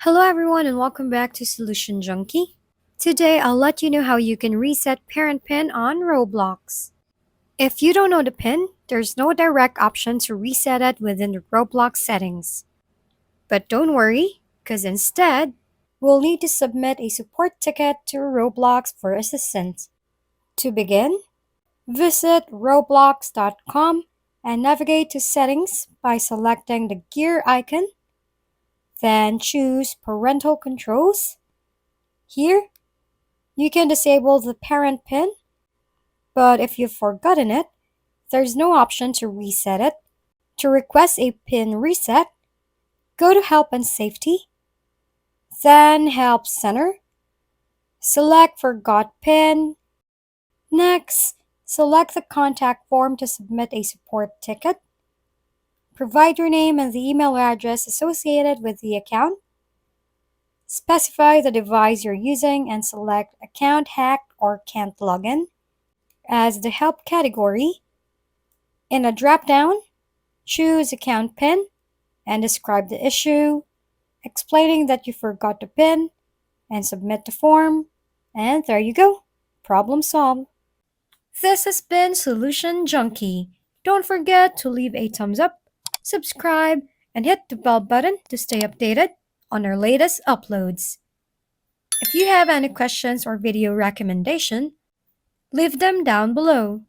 Hello, everyone, and welcome back to Solution Junkie. Today, I'll let you know how you can reset parent PIN on Roblox. If you don't know the PIN, there's no direct option to reset it within the Roblox settings. But don't worry, because instead, we'll need to submit a support ticket to Roblox for assistance. To begin, visit roblox.com and navigate to Settings by selecting the gear icon. Then choose Parental Controls. Here, you can disable the parent PIN, but if you've forgotten it, there's no option to reset it. To request a PIN reset, go to Help and Safety, then Help Center, select Forgot PIN. Next, select the contact form to submit a support ticket. Provide your name and the email address associated with the account. Specify the device you're using and select Account Hacked or Can't Login as the help category. In a drop-down, choose Account PIN and describe the issue, explaining that you forgot the PIN, and submit the form. And there you go. Problem solved. This has been Solution Junkie. Don't forget to leave a thumbs up, subscribe, and hit the bell button to stay updated on our latest uploads. If you have any questions or video recommendation, leave them down below.